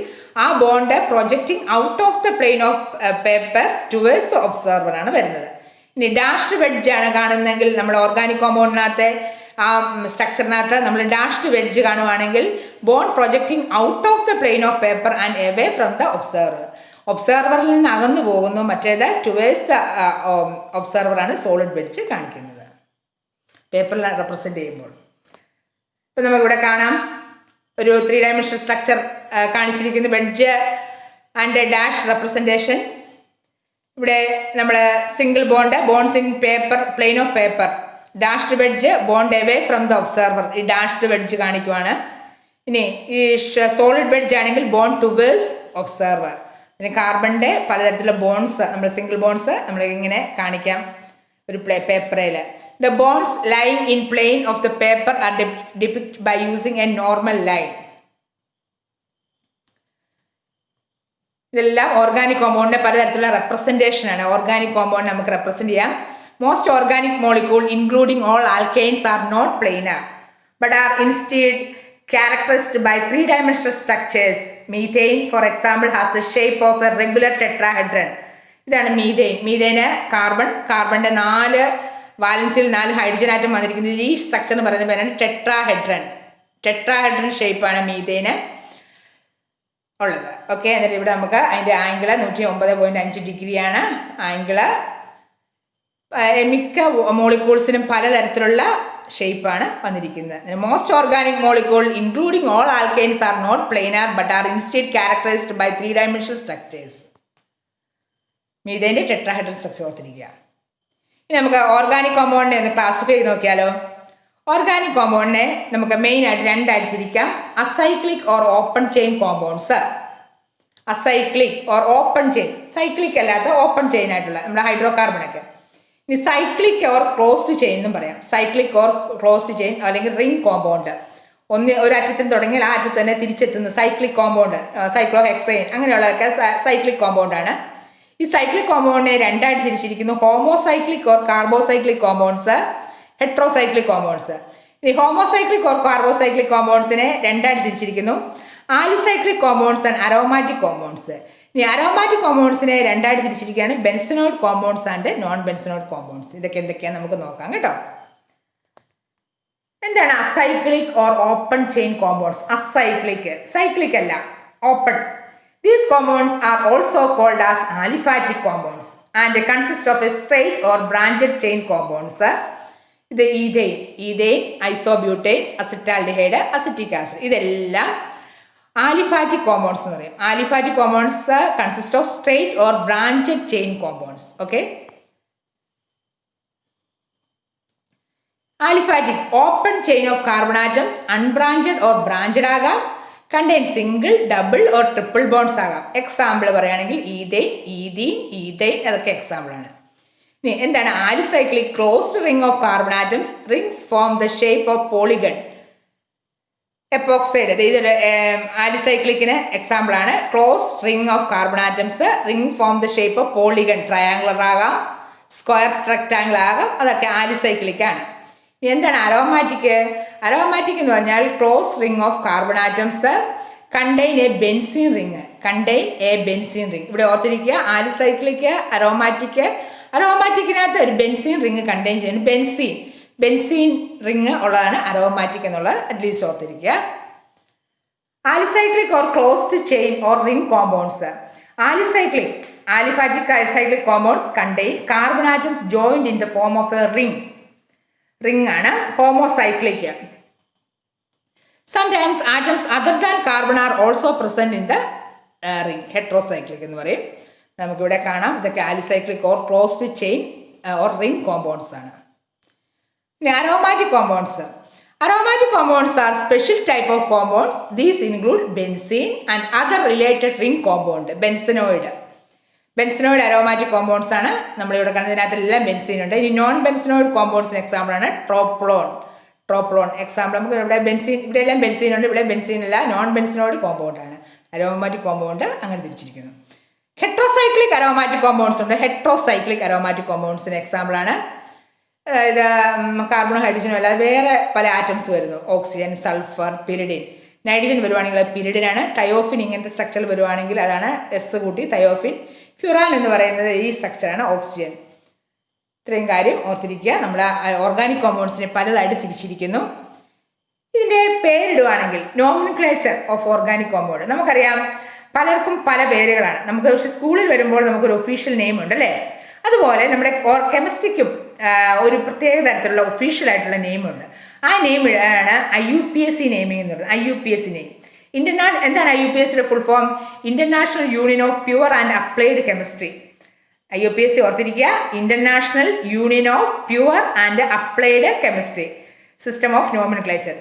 ആ bond projecting out of the plane of paper towards the observer ആണ് വരുന്നത്. ഇനി dashed wedge ആണ് കാണുന്നതെങ്കിൽ നമ്മൾ ഓർഗാനിക് കോമ്പൗണ്ടിനകത്ത് ആ സ്ട്രക്ചറിനകത്ത് നമ്മൾ ഡാഷ്ഡ് വെഡ്ജ് കാണുവാണെങ്കിൽ bond projecting out of the plane of paper and away from the observer. ഒബ്സർവറിൽ നിന്ന് അകന്നു പോകുന്നു. മറ്റേത് ടുവേഴ്സ് ദ ഒബ്സർവറാണ് സോളിഡ് വെഡ്ജ് കാണിക്കുന്നത് പേപ്പറിൽ റെപ്രസെന്റ് ചെയ്യുമ്പോൾ. ഇപ്പം നമുക്കിവിടെ കാണാം ഒരു 3-dimensional സ്ട്രക്ചർ കാണിച്ചിരിക്കുന്നു. Wedge and dash representation. ഇവിടെ നമ്മൾ single bonds in paper, plain of paper. Dashed wedge bond away from the observer. ഈ ഡാഷ്ഡ് വെഡ്ജ് കാണിക്കുവാണ്. ഇനി ഈ സോളിഡ് വെഡ്ജ് ആണെങ്കിൽ ബോണ്ട് ടുവേഴ്സ് ഒബ്സർവർ. പിന്നെ കാർബണിൻ്റെ പലതരത്തിലുള്ള ബോൺസ്, നമ്മൾ സിംഗിൾ ബോൺസ് നമ്മൾ ഇങ്ങനെ കാണിക്കാം ഒരു പേപ്പറിൽ. The bonds line in plane of the paper are depict by using a normal line. ഇതെല്ലാം ഓർഗാനിക് കോമ്പൗണ്ടിന്റെ പലതരത്തിലുള്ള റെപ്രസെൻറ്റേഷൻ ആണ്. ഓർഗാനിക് കോമ്പൗണ്ട് നമുക്ക് റെപ്രസെന്റ് ചെയ്യാം. Most organic molecule including all alkanes are not planar but are instead characterized by 3-dimensional structures. Methane, for example, has the shape of a regular tetrahedron. ഇതാണ് മീഥേന് കാർബണിന്റെ 4 വാലൻസിൽ 4 hydrogen atom വന്നിരിക്കുന്നത്. ഈ structure എന്ന് പറയുന്ന പേരാണ് tetrahedron ഷേപ്പാണ് മീഥേന് ഉള്ളത്. Okay, എന്നിട്ട് ഇവിടെ നമുക്ക് അതിൻ്റെ ആംഗിള് 109.5 ഡിഗ്രിയാണ് ആംഗിള്. മിക്ക മോളിക്യൂൾസിനും പലതരത്തിലുള്ള ഷേപ്പാണ് വന്നിരിക്കുന്നത്. Most organic molecule including all alkanes are not planar but are instead characterized by 3-dimensional structures. മീഥേൻ്റെ ടെട്രാഹെഡ്രൽ സ്ട്രക്ചർ ഓർത്തിരിക്കുക. ഇനി നമുക്ക് ഓർഗാനിക് കോമ്പൗണ്ടിനെ ഒന്ന് ക്ലാസിഫൈ ചെയ്ത് നോക്കിയാലോ. ഓർഗാനിക് കോമ്പൗണ്ടിനെ നമുക്ക് മെയിൻ ആയിട്ട് 2 ആയിട്ട് തിരിക്കാം. Acyclic or open chain compounds. Acyclic or open chain, cyclic അല്ലാത്ത ഓപ്പൺ ചെയിൻ ആയിട്ടുള്ള നമ്മുടെ ഹൈഡ്രോ കാർബണൊക്കെ. ഇനി സൈക്ലിക് ഓർ ക്ലോസ്ഡ് ചെയിൻ എന്നും പറയാം. സൈക്ലിക് ഓർ ക്ലോസ്ഡ് ചെയിൻ അല്ലെങ്കിൽ റിംഗ് കോമ്പൗണ്ട്, ഒരറ്റത്തിൽ തുടങ്ങിയാൽ ആ അറ്റത്ത് തന്നെ തിരിച്ചെത്തുന്ന സൈക്ലിക് കോമ്പൗണ്ട്, സൈക്ലോ ഹെക്സൈൻ അങ്ങനെയുള്ളതൊക്കെ സൈക്ലിക് കോമ്പൗണ്ടാണ്. ഈ സൈക്ലിക് കോമ്പൗണ്ടിനെ രണ്ടായിട്ട് തിരിച്ചിരിക്കുന്നു: homocyclic or carbocyclic compounds, heterocyclic compounds. ഈ ഹോമോസൈക്ലിക് ഓർ കാർബോസൈക്ലിക് കോമ്പൗണ്ട്സിനെ രണ്ടായിട്ട് തിരിച്ചിരിക്കുന്നു: alicyclic compounds and aromatic compounds. ഇനി അരോമാറ്റിക് കോമ്പൗണ്ട്സിനെ രണ്ടായിട്ട് തിരിച്ചിരിക്കുകയാണ്: ബെൻസനോയിഡ് കോമ്പൗണ്ട്സ് ആൻഡ് നോൺ ബെൻസനോയിഡ് കോമ്പൗണ്ട്സ്. ഇതൊക്കെ എന്തൊക്കെയാണ് നമുക്ക് നോക്കാം കേട്ടോ. എന്താണ് acyclic or open chain compounds? Acyclic, cyclic അല്ല, open. These compounds are also called as aliphatic compounds and consist of a straight or branched chain compounds. ഇത് ethane, isobutane, acetaldehyde, acetic acid, ഇതെല്ലാം aliphatic compounds എന്ന് പറയും. Aliphatic compounds consist of straight or branched chain compounds. Okay, aliphatic open chain of carbon atoms, unbranched or branched ആകാം, contain single, double or triple bonds ആകാം. Example പറയുകയാണെങ്കിൽ ethane, ethane അതൊക്കെ എക്സാമ്പിളാണ്. ഇനി എന്താണ് alicyclic? Closed ring of carbon atoms, rings form the shape of polygon epoxide. ഇതൊരു ആലിസൈക്ലിക്കിന് എക്സാമ്പിളാണ്. Close ring of carbon atoms, ring form the shape of polygon, triangular ആകാം, സ്ക്വയർ റെക്ടാങ്കിൾ ആകാം, അതൊക്കെ ആലിസൈക്ലിക് ആണ്. എന്താണ് അരോമാറ്റിക്? അരോമാറ്റിക് എന്ന് പറഞ്ഞാൽ close ring of carbon atoms, contain a benzene ring, ഇവിടെ ഓർത്തിരിക്കുക. ആലിസൈക്ലിക്, അരോമാറ്റിക്കിനകത്ത് ഒരു ബെൻസീൻ റിംഗ് കണ്ടെയ്ൻ ചെയ്യുന്നു. ബെൻസീൻ റിംഗ് ഉള്ളതാണ് അരോമാറ്റിക് എന്നുള്ളത് അറ്റ്ലീസ്റ്റ് ഓർത്തിരിക്കുക. Alicyclic or closed chain or ring compounds. Aliphatic cyclic compounds contain carbon atoms joined in the form of a ring ആണ് homocyclic. Sometimes atoms other than carbon are also present in the ring, heterocyclic എന്ന് പറയും. നമുക്കിവിടെ കാണാം. ഇതൊക്കെ alicyclic or closed chain or ring compounds ആണ്. ഇനി aromatic compounds. Aromatic compounds are special type of compounds. These include benzene and other related ring compound. Benzenoid aromatic compounds ആണ്. നമ്മളിവിടെ കാണുന്നതിനകത്തെല്ലാം benzene ഉണ്ട്. ഇനി നോൺ ബെൻസനോയിഡ് കോമ്പൗണ്ട്സിന് എക്സാമ്പിൾ ആണ് ട്രോപ്ലോൺ എക്സാമ്പിൾ. നമുക്ക് ഇവിടെ ഇവിടെ എല്ലാം ബെൻസീൻ ഉണ്ട്, ഇവിടെ ബെൻസീൻ അല്ല, നോൺ ബെൻസനോയിഡ് കോമ്പൗണ്ട് ആണ്. അരോമാറ്റിക് കോമ്പൗണ്ട് അങ്ങനെ തിരിച്ചിരിക്കുന്നു. ഹെട്രോസൈക്ലിക് അരോമാറ്റിക് കോമ്പൗണ്ട്സ് ഉണ്ട്. ഹെട്രോസൈക്ലിക് അരോമാറ്റിക് കോമ്പൗണ്ട്സിന് എക്സാമ്പിൾ ആണ് ഇത് കാർബണും ഹൈഡ്രജനും അല്ലാതെ വേറെ പല ആറ്റംസ് വരുന്നു. Oxygen, sulphur, pyridine. നൈട്രജൻ വരുവാണെങ്കിൽ അത് പിരിഡിനാണ്. തയോഫിൻ ഇങ്ങനത്തെ സ്ട്രക്ചർ വരുവാണെങ്കിൽ അതാണ് എസ് കൂട്ടി തയോഫിൻ. ഫ്യൂറാൻ എന്ന് പറയുന്നത് ഈ സ്ട്രക്ചറാണ് ഓക്സിജൻ. ഇത്രയും കാര്യം ഓർത്തിരിക്കുക. നമ്മൾ ഓർഗാനിക് കോമ്പൗണ്ട്സിനെ പലതായിട്ട് തിരിച്ചിരിക്കുന്നു. ഇതിൻ്റെ പേരിടുവാണെങ്കിൽ നോമൻക്ലേച്ചർ ഓഫ് ഓർഗാനിക് കോമ്പൗണ്ട്. നമുക്കറിയാം പലർക്കും പല പേരുകളാണ്. നമുക്ക് പക്ഷേ സ്കൂളിൽ വരുമ്പോൾ നമുക്കൊരു ഒഫീഷ്യൽ നെയിം ഉണ്ട് അല്ലേ? അതുപോലെ നമ്മുടെ കെമിസ്ട്രിക്കും ഒരു പ്രത്യേക തരത്തിലുള്ള ഒഫീഷ്യൽ ആയിട്ടുള്ള നെയിമുണ്ട്. ആ നെയിം ആണ് IUPAC നെയിമിംഗ് എന്ന് പറയുന്നത്. IUPAC നെയിം എന്താണ് IUPACയുടെ full form? International union of pure and applied chemistry. IUPAC ഓർത്തിരിക്കുക. International union of pure and applied chemistry system of nomenclature.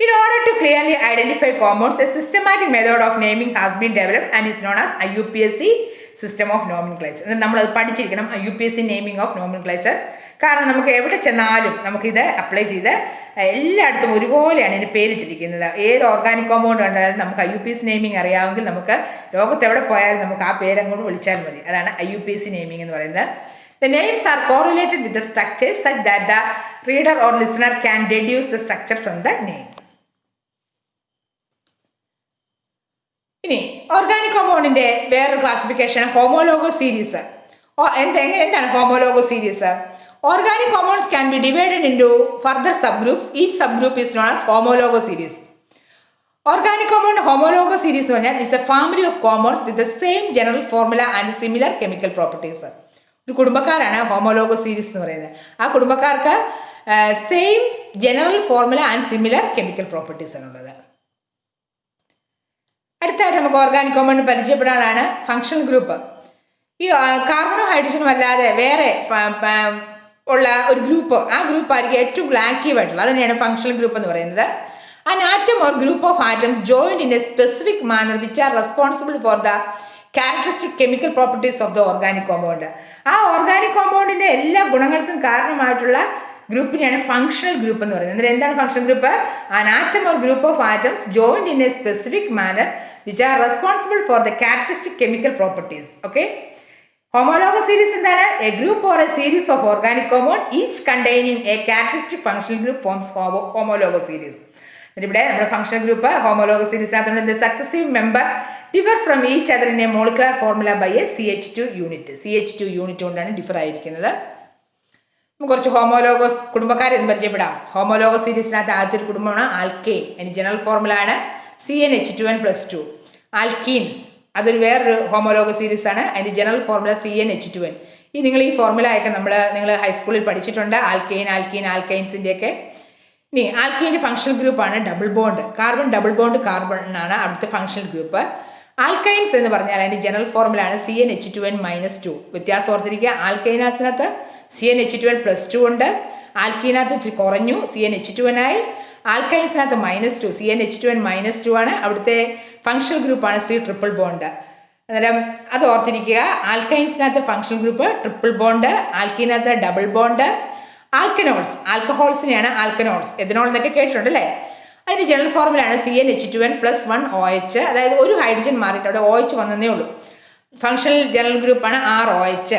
In order to clearly identify compounds, a systematic method of naming has been developed and is known as IUPAC system of nomenclature. നമ്മളത് പഠിച്ചിരിക്കണം, IUPAC naming of nomenclature. കാരണം നമുക്ക് എവിടെ ചെന്നാലും നമുക്കിത് apply ചെയ്ത് എല്ലായിടത്തും ഒരുപോലെയാണ് ഇതിന് പേരിട്ടിരിക്കുന്നത്. ഏത് ഓർഗാനിക് കോമ്പൗണ്ട് കണ്ടാലും നമുക്ക് IUPAC നെയിമിംഗ് അറിയാമെങ്കിൽ നമുക്ക് ലോകത്ത് എവിടെ പോയാലും നമുക്ക് ആ പേരങ്ങോട്ട് വിളിച്ചാൽ മതി. അതാണ് IUPAC നെയിമിംഗ് എന്ന് പറയുന്നത്. The names are correlated with the structure such that the reader or listener can deduce the structure from the name. ഇനി ഓർഗാനിക് കോമ്പൗണ്ടിന്റെ വേറൊരു ക്ലാസിഫിക്കേഷൻ ഹോമോലോഗസ് സീരീസ്. എന്താണ് homologous series? Organic compounds can be divided into further subgroups. Each subgroup is known as homologous series. Organic compound homologous series എന്ന് പറഞ്ഞാൽ is a family of compounds with the same general formula and similar chemical properties. ഒരു കുടുംബക്കാരാണ് homologous series എന്ന് പറയുന്നത്. ആ കുടുംബക്കാർക്ക് same general formula and similar chemical properties ആണുള്ളത്. അടുത്തായിട്ട് നമുക്ക് ഓർഗാനിക് കോമ്പൗണ്ട് പരിചയപ്പെടാനാണ് ഫങ്ഷണൽ ഗ്രൂപ്പ്. ഈ കാർബണും ഹൈഡ്രജനും അല്ലാതെ വേറെ ഉള്ള ഒരു ഗ്രൂപ്പ്, ആ ഗ്രൂപ്പ് ആയിരിക്കും ഏറ്റവും ആക്റ്റീവ് ആയിട്ടുള്ളത്. അതിനെയാണ് ഫങ്ഷണൽ ഗ്രൂപ്പ് എന്ന് പറയുന്നത്. An atom or group of atoms joined in a specific manner which are responsible for the characteristic chemical properties of the organic compound. ആ ഓർഗാനിക് കോമ്പൗണ്ടിന്റെ എല്ലാ ഗുണങ്ങൾക്കും കാരണമായിട്ടുള്ള ഗ്രൂപ്പിനെയാണ് ഫങ്ഷണൽ ഗ്രൂപ്പ് എന്ന് പറയുന്നത്. എന്നിട്ട് എന്താണ് functional group? An atom or group of atoms joined in a specific manner which are responsible for the characteristic chemical properties. Okay. Homologous series എന്താണ്? A group or a series of organic compound each containing a characteristic functional group forms homologous series. ഇവിടെ നമ്മുടെ functional group homologous സീരീസിനകത്തുണ്ട്. Successive member differ from each other in a molecular formula by a CH2 unit. CH2 unit കൊണ്ടാണ് differ ആയിരിക്കുന്നത്. നമുക്ക് കുറച്ച് homologous കുടുംബക്കാരെ എന്ന് പരിചയപ്പെടാം. ഹോമോലോഗസ് സീരീസിനകത്ത് ആദ്യത്തെ ഒരു കുടുംബമാണ് ആൽക്കെയിൻ. അതിന് ജനറൽ ഫോർമുല ആണ് CnH2n+2. ആൽക്കീൻസ് അതൊരു വേറൊരു ഹോമോലോഗസ് സീരീസ് ആണ്. അതിന്റെ ജനറൽ ഫോർമുല CnH2n. നിങ്ങൾ ഈ ഫോർമുല ഒക്കെ നിങ്ങൾ ഹൈസ്കൂളിൽ പഠിച്ചിട്ടുണ്ട്. ആൽക്കെയിൻ, ആൽക്കീൻ, ആൽക്കൈൻസിന്റെ ഒക്കെ. ഇനി ആൽക്കീൻ്റെ ഫങ്ഷണൽ ഗ്രൂപ്പാണ് double bond. Carbon double bond carbon ആണ് അവിടുത്തെ ഫങ്ഷണൽ ഗ്രൂപ്പ്. ആൽക്കൈൻസ് എന്ന് പറഞ്ഞാൽ അതിന്റെ ജനറൽ ഫോർമുല ആണ് CnH2n-2. വ്യത്യാസം ഓർത്തിരിക്കുക. ആൽക്കൈനകത്തിനകത്ത് CnH2n+2 ഉണ്ട്. ആൽക്കീനകത്ത് ഇച്ചിരി കുറഞ്ഞു, CnH2n ആയി. ആൽക്കൈൻസിനകത്ത് -2, CnH2n-2 ആണ്. അവിടുത്തെ ഫങ്ഷണൽ ഗ്രൂപ്പാണ് C ട്രിപ്പിൾ ബോണ്ട്. അന്നേരം അത് ഓർത്തിരിക്കുക. ആൽക്കൈൻസിനകത്ത് ഫങ്ഷണൽ ഗ്രൂപ്പ് ട്രിപ്പിൾ ബോണ്ട്, ആൽക്കീനകത്ത് ഡബിൾ ബോണ്ട്. ആൽക്കനോൾസ്, ആൽക്കഹോൾസിനെയാണ് ആൽക്കനോൾസ്, എഥനോൾ എന്നൊക്കെ കേട്ടിട്ടുണ്ട് അല്ലേ? അതിന്റെ ജനറൽ ഫോർമുലയാണ് CnH2n+1 OH. അതായത് ഒരു ഹൈഡ്രജൻ മാറിയിട്ട് അവിടെ OH വന്നതേ ഉള്ളൂ. ഫങ്ഷണൽ ജനറൽ ഗ്രൂപ്പാണ് ROH.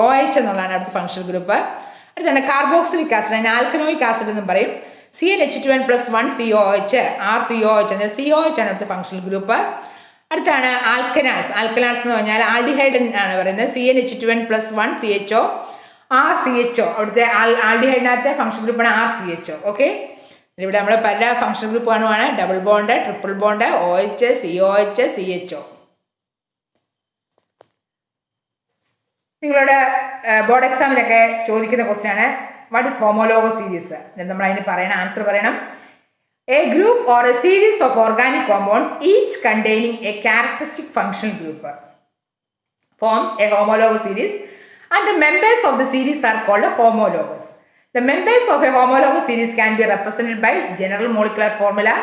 OH എന്നുള്ളതാണ് അവിടുത്തെ ഫങ്ഷണൽ ഗ്രൂപ്പ്. അടുത്താണ് കാർബോക്സിലിക് ആസിഡ്, അതിന് ആൽക്കനോയിക് ആസിഡ് എന്നും പറയും. CnH2n+1 COH, RCOH എന്ന COH ആണ് അവിടുത്തെ ഫങ്ഷണൽ ഗ്രൂപ്പ്. അടുത്താണ് ആൽക്കനാൾസ്. ആൽക്കനാൾസ് എന്ന് പറഞ്ഞാൽ ആൽഡിഹൈഡ് ആണ് പറയുന്നത്. CnH2n+1 CHO, RCHO അവിടുത്തെ ആൽഡിഹൈഡിനകത്തെ ഫങ്ഷൻ ഗ്രൂപ്പാണ് RCHO. ഓക്കെ. ഇവിടെ നമ്മൾ പല ഫങ്ഷൻ ഗ്രൂപ്പ് കാണുവാണ്. Double bond, triple bond, OH, COH, CHO. നിങ്ങളുടെ ബോർഡ് എക്സാമിനൊക്കെ ചോദിക്കുന്ന ക്വസ്റ്റ്യൻ ആണ് വാട്ട് ഇസ് ഹോമോലോഗസ് സീരീസ്. നമ്മൾ അതിന് പറയണം, ആൻസർ പറയണം. A group or a series of organic compounds each containing a characteristic functional group forms A homologous series and the members of the series are called homologous. The members of a homologous series can be represented by general molecular formula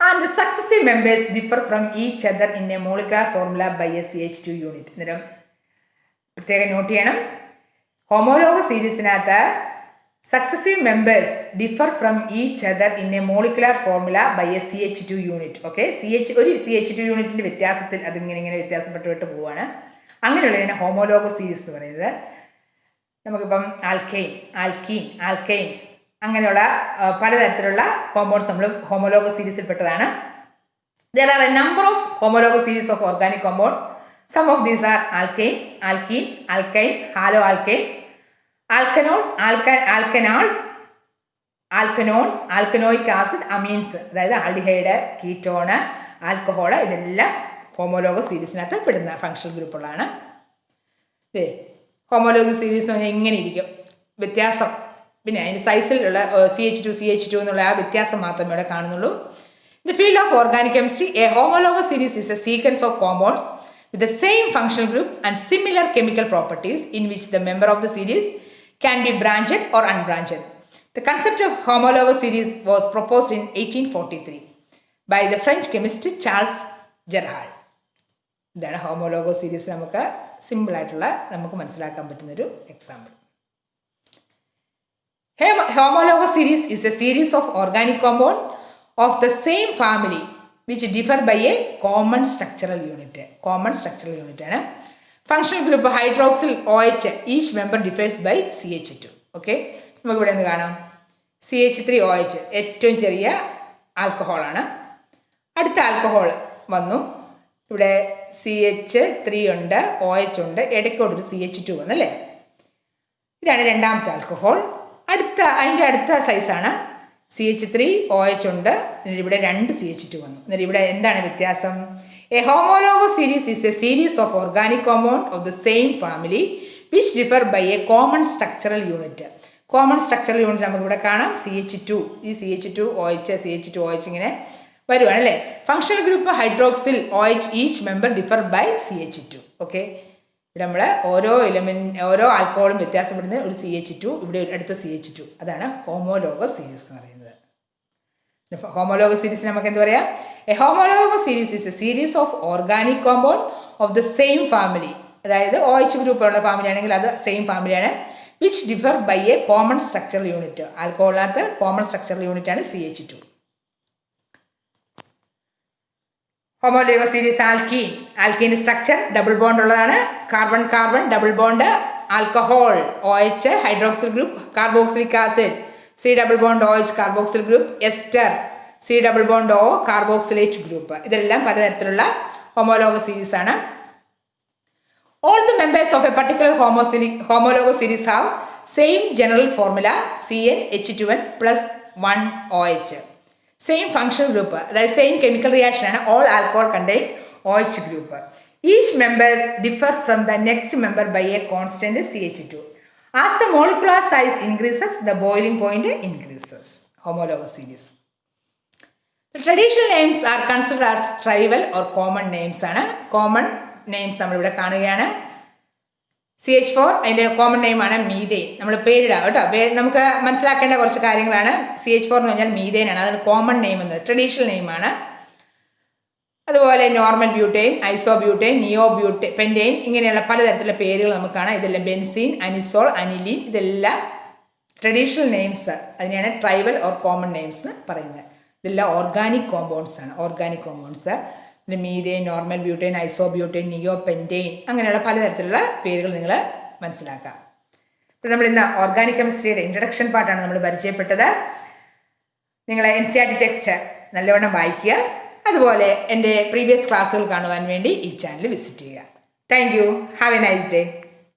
and the successive members differ from each other in a molecular formula by a CH2 unit. അന്നേരം പ്രത്യേകം note ചെയ്യണം, homologous സീരീസിനകത്ത് successive members differ from each other in a molecular formula by a CH2 unit. Okay. ഒരു CH2 യൂണിറ്റിന്റെ വ്യത്യാസത്തിൽ അതിങ്ങനെ വ്യത്യാസപ്പെട്ട് പോവുകയാണ്. അങ്ങനെയുള്ളതിനെ homologous series എന്ന് പറയുന്നത്. നമുക്കിപ്പം ആൽക്കെയിൻ, ആൽക്കീൻ, ആൽക്കൈൻസ് അങ്ങനെയുള്ള പലതരത്തിലുള്ള കോമ്പൗണ്ട്സ് നമ്മൾ ഹോമോലോഗസ് സീരീസിൽ പെട്ടതാണ്. There are a number of homologous series of organic compound. Some of these are alkanes, alkenes, alkynes, haloalkanes, alkanols, alkanols, alkanoic acid, amines. അതായത് ആൽഡിഹൈഡ്, കീറ്റോണ്, ആൽക്കഹോള് ഇതെല്ലാം homologous സീരീസിനകത്ത് പെടുന്ന functional ഗ്രൂപ്പുകളാണ്. Homologous series എന്ന് പറഞ്ഞാൽ ഇങ്ങനെ ഇരിക്കും വ്യത്യാസം. പിന്നെ അതിൻ്റെ സൈസിലുള്ള CH2 എന്നുള്ള ആ വ്യത്യാസം മാത്രമേ ഇവിടെ കാണുന്നുള്ളൂ. In the field of organic chemistry, a homologous series is a sequence of compounds with the same functional group and similar chemical properties in which the member of the series can be branched or unbranched. The concept of homologous series was proposed in 1843 by the French chemist Charles Gerhardt. ഇതാണ് homologous series നമുക്ക് സിമ്പിളായിട്ടുള്ള നമുക്ക് മനസ്സിലാക്കാൻ പറ്റുന്നൊരു example. Homologous series is a series of organic compound of the same family which differ by a common structural unit. Common structural unit ആണ്. Functional group hydroxyl OH, each member differs by CH2. Okay. നമുക്കിവിടെ ഒന്ന് കാണാം. CH3OH ഏറ്റവും ചെറിയ ആൽക്കഹോളാണ്. അടുത്ത alcohol വന്നു. ഇവിടെ CH3 ഉണ്ട്, OH ഉണ്ട്, ഇടയ്ക്കോടൊരു CH2 വന്നല്ലേ. ഇതാണ് രണ്ടാമത്തെ ആൽക്കഹോൾ. അതിൻ്റെ അടുത്ത സൈസാണ് CH3OH ഉണ്ട്, ഇവിടെ 2 CH2 വന്നു. എന്നിട്ട് ഇവിടെ എന്താണ് വ്യത്യാസം? A homologous series is a series of organic compound of the same family which differ by a common structural unit. Common structural unit നമുക്കിവിടെ കാണാം. CH2, ഈ CH2OH ഇങ്ങനെ വരുവാണ് അല്ലേ. Functional group hydroxyl OH, each member differ by CH2. Okay. ഇവിടെ നമ്മൾ ഓരോ ആൽക്കഹോളും വ്യത്യാസപ്പെടുന്ന ഒരു CH2, ഇവിടെ അടുത്ത CH2. അതാണ് ഹോമോലോഗസ് സീരീസ് എന്ന് പറയുന്നത്. ഹോമോലോഗസ് സീരീസ് നമുക്ക് എന്താ പറയാം? A homologous series is a series of organic compound of the same family. അതായത് OH ഗ്രൂപ്പുള്ള ഫാമിലി ആണെങ്കിൽ അത് സെയിം ഫാമിലിയാണ്. Which differ by a common structural unit. ആൽക്കഹോളിനകത്ത് കോമൺ സ്ട്രക്ചറൽ യൂണിറ്റ് ആണ് CH2. Homologous series alkene. ആൽക്കീൻ്റെ സ്ട്രക്ചർ ഡബിൾ ബോണ്ട് ഉള്ളതാണ്. Carbon carbon double bond. Alcohol OH hydroxyl group carboxylic acid C double bond OH carboxyl group. Ester C double bond O carboxylate group. ഇതെല്ലാം പലതരത്തിലുള്ള homologous series ആണ്. All the members of a particular homologous series have same general formula CnH2n plus 1 OH. Same functional group, that is same chemical reaction and all alcohol contain OH group. Each members differ from the next member by a constant CH2. As the molecular size increases, the boiling point increases. Homologous series. The traditional names are considered as trivial or common names. Common names നമ്മളിവിടെ കാണുകയാണ്. CH4 അതിൻ്റെ common നെയിമാണ് methane. നമ്മൾ പേരിടാം കേട്ടോ. നമുക്ക് മനസ്സിലാക്കേണ്ട കുറച്ച് കാര്യങ്ങളാണ്. CH4 എന്ന് പറഞ്ഞാൽ മീതെയിനാണ്. അതാണ് കോമൺ നെയിം എന്നത്. ട്രഡീഷണൽ നെയിമാണ്. അതുപോലെ നോർമൽ ബ്യൂട്ടെയിൻ, ഐസോബ്യൂട്ടെയിൻ, പെൻറ്റെയിൻ ഇങ്ങനെയുള്ള പലതരത്തിലുള്ള പേരുകൾ നമുക്ക് കാണാം. ഇതെല്ലാം ബെൻസീൻ, അനിസോൾ, അനിലീൻ ഇതെല്ലാം ട്രഡീഷണൽ നെയിംസ്. അതിനെയാണ് ട്രൈബൽ ഓർ കോമൺ നെയിംസ് എന്ന് പറയുന്നത്. ഇതെല്ലാം ഓർഗാനിക് കോമ്പൗണ്ട്സ് ആണ്. Organic compounds methane, normal butane, isobutane, pentane അങ്ങനെയുള്ള പലതരത്തിലുള്ള പേരുകൾ നിങ്ങൾ മനസ്സിലാക്കാം. ഇപ്പോൾ നമ്മൾ ഇന്ന് ഓർഗാനിക് കെമിസ്ട്രിയുടെ ഇൻട്രഡക്ഷൻ പാർട്ടാണ് നമ്മൾ പരിചയപ്പെട്ടത്. നിങ്ങൾ NCERT ടെക്സ്റ്റ് നല്ലവണ്ണം വായിക്കുക. അതുപോലെ എൻ്റെ പ്രീവിയസ് ക്ലാസ്സുകൾ കാണുവാൻ വേണ്ടി ഈ ചാനൽ വിസിറ്റ് ചെയ്യുക. Thank you. Have A nice day.